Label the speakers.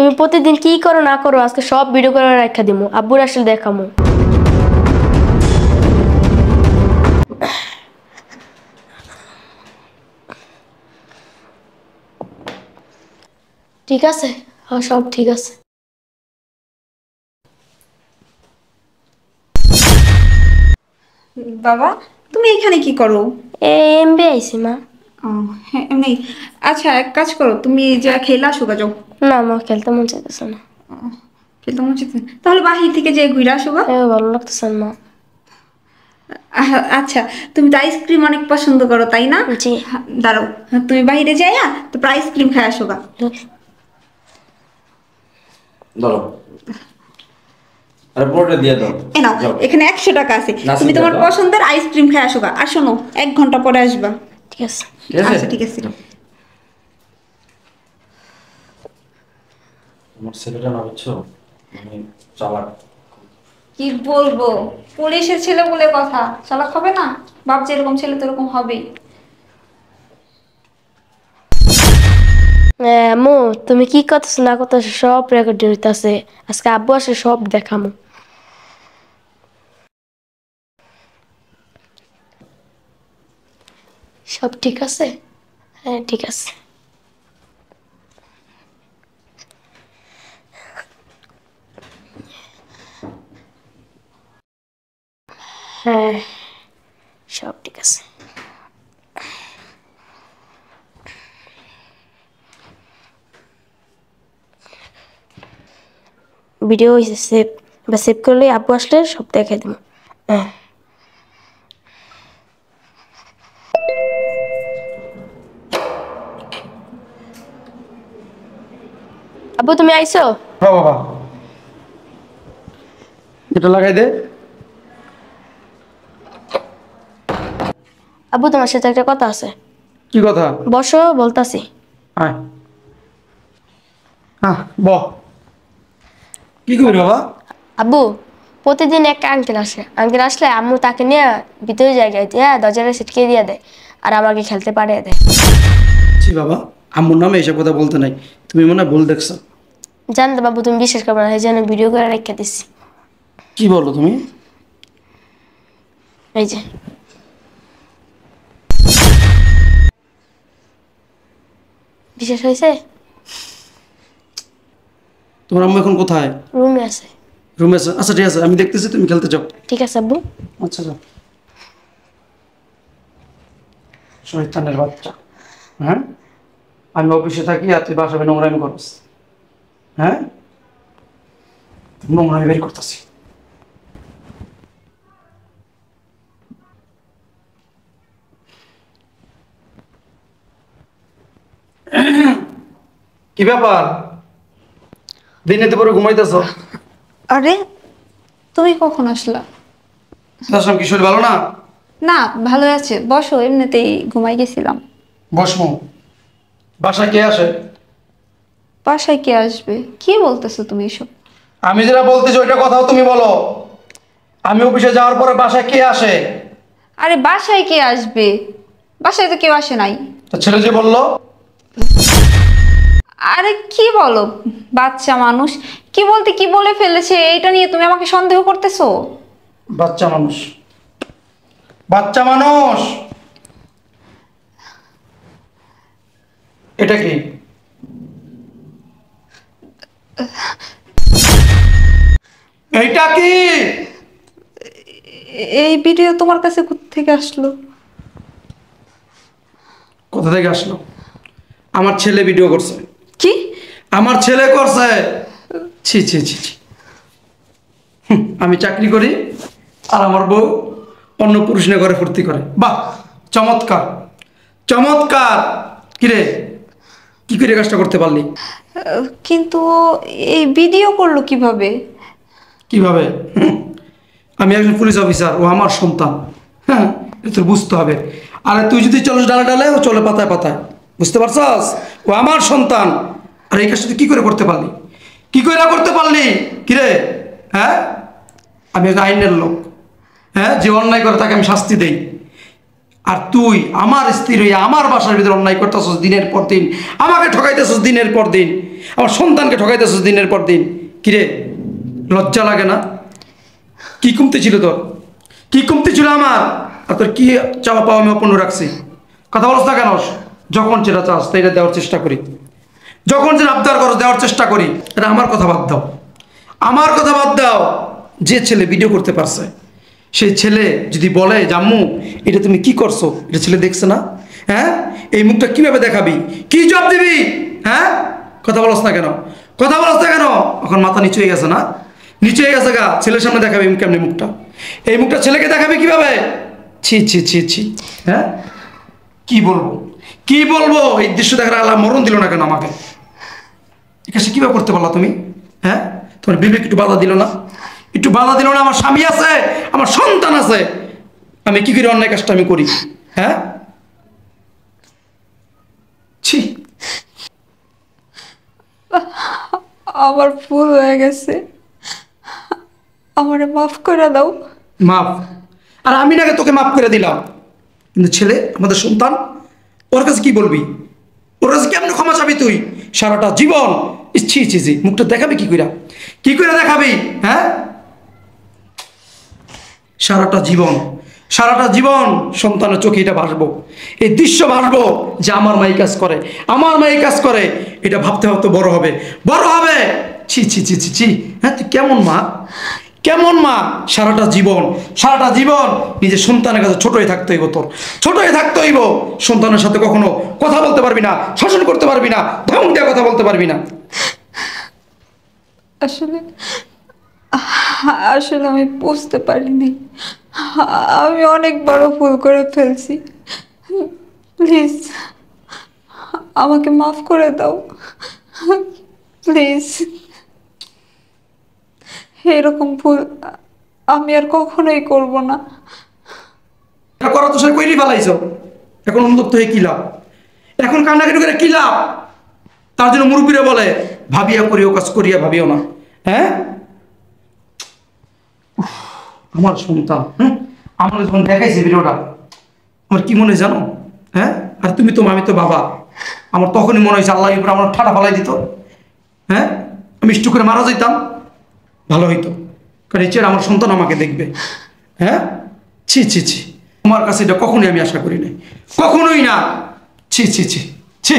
Speaker 1: তুমি প্রতিদিন কি করো না করো আজকে সব ভিডিও করে রাখা দিমু, আব্বুর আসলে দেখামু। ঠিক আছে, হ্যাঁ সব ঠিক আছে।
Speaker 2: বাবা, তুমি এখানে কি করো?
Speaker 1: এমবি আইছি মা।
Speaker 2: ও, হ্যাঁ এমনি। আচ্ছা, এক কাজ করো, তুমি যা খেলে আসো গা, যাও।
Speaker 1: না মা, খেলতে মন চাইতেছে না।
Speaker 2: খেলতে মন চাইছে? তাহলে বাহির থেকে যে ঘুরে আসো গা।
Speaker 1: ভালো লাগতেছে না মা।
Speaker 2: আচ্ছা, তুমি তো আইসক্রিম অনেক পছন্দ করো তাই না?
Speaker 1: জি।
Speaker 2: দাঁড়াও, তুমি বাইরে যাইয়া তো আইসক্রিম খাই আসো গা।
Speaker 3: ধরো, আরে পুরোটা দিয়ে দাও।
Speaker 2: এ নাও, এখানে 100 টাকা আছে, তুমি তোমার পছন্দের আইসক্রিম খাই আসো গা। আর শোনো, 1 ঘন্টা পরে আসবা।
Speaker 1: ঠিক আছে।
Speaker 2: আচ্ছা ঠিক আছে।
Speaker 3: আমার ছেলেটা না, বুঝছো, মানে চালাক।
Speaker 2: কি বলবো, পুলিশের ছেলে বলে কথা, চালাক হবে না? বাপ যেরকম ছেলে তোরকম হবেই।
Speaker 1: আম্মু, তুমি কি করতেছো না করতেছো সব রেকর্ডিং হইতাছে, আজকে আব্বু আসে সব দেখামু। সব ঠিক আছে? হ্যাঁ ঠিক আছে। হ্যাঁ সব ঠিক আছে। ভিডিও হয়েছে সেভ, বা সেভ করলে আব্বু আসলে সব দেখাই দেবো। হ্যাঁ আব্বু তুমি আইছো?
Speaker 4: হ্যাঁ বাবা, এটা লাগাই দে।
Speaker 1: আব্বু তোমার সাথে একটা কথা আছে।
Speaker 4: কি কথা?
Speaker 1: বসো, বলতাছি।
Speaker 4: আয়, হ্যাঁ ব কি করবি বাবা?
Speaker 1: আব্বু, প্রতিদিন একটা আঙ্কেল আসে, আঙ্কেল আসলে আম্মু তাকে নিয়ে ভিতরে জায়গায় দিয়ে দরজাটা ছিটকে দিয়ে দেয় আর আমাকে খেলতে পাঠিয়ে দেয়।
Speaker 4: জি বাবা, আম্মুর নামে এসব কথা বলতে নাই, তুমি মনে হয় ভুল দেখছো।
Speaker 1: জানতো বাবু, তুমি বিশ্বাস করবে না, এই জন্য ভিডিও করে রেখে দিচ্ছি।
Speaker 4: কি বলো তুমি?
Speaker 1: এই যে বিশ্বাস হয়েছে?
Speaker 4: তোমার আম্মু এখন কোথায়?
Speaker 1: রুমে আছে।
Speaker 4: রুমে আছে? আচ্ছা ঠিক আছে, আমি দেখতেছি, তুমি খেলতে যাও।
Speaker 1: ঠিক আছে আব্বু।
Speaker 4: আচ্ছা যাও। শয়তানের বাচ্চা, হ্যাঁ? আমি অফিসে থাকি আর তুই বাসায় নোংরামি করস, হ্যাঁ? নোংরামি বের করতেছি। কি ব্যাপার, দিনে তো পরে ঘুমাইতেছ?
Speaker 2: আরে, তুমি কখন আসলা?
Speaker 4: আসলাম, কি শরীর ভালো না?
Speaker 2: না, ভালো আছে, বসো, এমনিতেই ঘুমাই গেছিলাম।
Speaker 4: বসমু, বাসায় কে আসে?
Speaker 2: বাসায় কে আসবে? কি বলতেছো তুমি এসব?
Speaker 4: আমি যেটা বলতেছি ওইটা কথাও তুমি বলো। আমি অফিসে যাওয়ার পরে বাসায় কে আসে?
Speaker 2: আরে বাসায় কে আসবে? বাসায় তো কেউ আসে নাই।
Speaker 4: তো ছেলে যে বললো।
Speaker 2: আরে কি বলো, বাচ্চা মানুষ কি বলতে কি বলে ফেলেছে, এটা নিয়ে তুমি আমাকে সন্দেহ করতেছো?
Speaker 4: বাচ্চা মানুষ, বাচ্চা মানুষ, এটা কি? এইটা কি?
Speaker 2: এই ভিডিও তোমার কাছে কোথা থেকে আসলো?
Speaker 4: কোথা থেকে আসলো? আমার ছেলে ভিডিও করছে।
Speaker 2: কি?
Speaker 4: আমার ছেলে করছে? ছি ছি ছি ছি। আমি চাকরি করি আর আমার বউ অন্য পুরুষ নিয়ে ঘরে ফুর্তি করে। বাহ, চমৎকার চমৎকার। কিরে, কি করে কাজটা করতে পারলি?
Speaker 2: কিন্তু এই ভিডিও করলো কিভাবে?
Speaker 4: কিভাবে? আমি একজন পুলিশ অফিসার, ও আমার সন্তান। হ্যাঁ, এটা তোর বুঝতে হবে। আর তুই যদি চলিস ডালে ডালে, ও চলে পাতায় পাতায়, বুঝতে পারছস? ও আমার সন্তান। আর এই কাজটা তুই কি করে করতে পারলি? কি করে করতে পারলি? কিরে, হ্যাঁ? আমি একজন আইনের লোক, হ্যাঁ? যে অন্যায় করে তাকে আমি শাস্তি দেই। আর তুই আমার স্ত্রী হইয়া আমার বাসার ভিতরে অন্যায় করতেছস দিনের পর দিন, আমাকে ঠকাইতেছস দিনের পর দিন, আমার সন্তানকে ঠকাইতেছস দিনের পর দিন। কিরে, লজ্জা লাগে না? কি কমতি ছিল তোর? কি কমতি ছিল আমার? আর তোর কি চাওয়া পাওয়া আমি অপূর্ণ রাখছি? কথা বলছ না কেন? যখন যেটা চাস সেটা দেওয়ার চেষ্টা করি, যখন যেটা আবদার করো দেওয়ার চেষ্টা করি। এটা আমার কথা বাদ দাও, আমার কথা বাদ দাও। যে ছেলে ভিডিও করতে পারছে সেই ছেলে যদি বলে জাম্মু এটা তুমি কি করছো, এটা ছেলে দেখছে না? হ্যাঁ, এই মুখটা কিভাবে দেখাবি, কি জবাব দিবি? হ্যাঁ, কথা বলছ না কেন? কথা বলছ না কেন? এখন মাথা নিচু হয়ে গেছে না? নিচু হয়ে গেছে গা। ছেলের সামনে দেখাবি কেমনি মুখটা? এই মুখটা ছেলেকে দেখাবি কিভাবে? ছি ছি ছি ছি। হ্যাঁ, কি বলবো, কি বলবো? এই দৃশ্য দেখার আল্লাহ মরণ দিল না কেন আমাকে? এটা সে কিভাবে করতে পারলা তুমি? হ্যাঁ, তোমার বিবেক একটু বাধা দিল না? একটু বাধা দিল না? আমার স্বামী আছে, আমার সন্তান আছে, আমি কি করে অন্যায় কাজটা আমি করি? হ্যাঁ, ছি।
Speaker 2: আমার ভুল হয়ে গেছে, আমারে মাফ করে দাও।
Speaker 4: মাফ? আর আমি নাকি তোকে মাফ করে দিলাম, কিন্তু ছেলে আমাদের সন্তান, ওর কাছে কি বলবি? ওর কাছে কেমন ক্ষমা চাবি তুই? সারাটা জীবন ছি ছি ছি। মুখটা দেখাবি কি কইরা, কি করে দেখাবি? হ্যাঁ, সারাটা জীবন, সারাটা জীবন সন্তানের চোখে এটা ভাসবো, এই দৃশ্য ভাসবো যে আমার মাই কাজ করে, আমার মাই কাজ করে। এটা ভাবতে ভাবতে বড় হবে, বড় হবে। ছি ছি ছি ছি ছি। হ্যাঁ, তুই কেমন মা, কেমন মা? সারাটা জীবন, সারাটা জীবন নিজের সন্তানের কাছে ছোট হয়ে থাকতে হইব, তোর ছোট হয়ে থাকতে হইব। সন্তানের সাথে কখনো কথা বলতে পারবি না, শাসন করতে পারবি না, ধমক দিয়ে কথা বলতে পারবি না।
Speaker 2: আসলে আসলে আমি বুঝতে পারিনি, আমি অনেক বড় ভুল করে ফেলছি। প্লিজ আমাকে মাফ করে দাও, প্লিজ। এরকম ভুল আমি আর কখনোই করব না।
Speaker 4: এটা করা তো সে কইরি ফেলাইছ, এখন অনুতপ্ত হয়ে কি লাভ? এখন কান্নাকাটি করে কি লাভ? তার জন্য মুরব্বীরা বলে ভাবিয়া করিও কাজ করিয়া ভাবিও না। হ্যাঁ, উফ, আমার সন্তান, আমার যখন দেখাইছে ভিডিওটা, আমার কি মনে হয় জানো? হ্যাঁ, আর তুমি তো, আমি তো বাবা, আমার তখনই মনে হয়েছে আল্লাহ উপরে আমার ঠাডা ফালাই দিত। হ্যাঁ, আমি একটু করে মারা যেতাম, ভালো হইতো, কারণ এই চেয়ে আমার সন্তান আমাকে দেখবে। হ্যাঁ, ছি ছি ছি। তোমার কাছে এটা কখনোই আমি আশা করি নাই, কখনোই না। ছি ছি ছি ছি।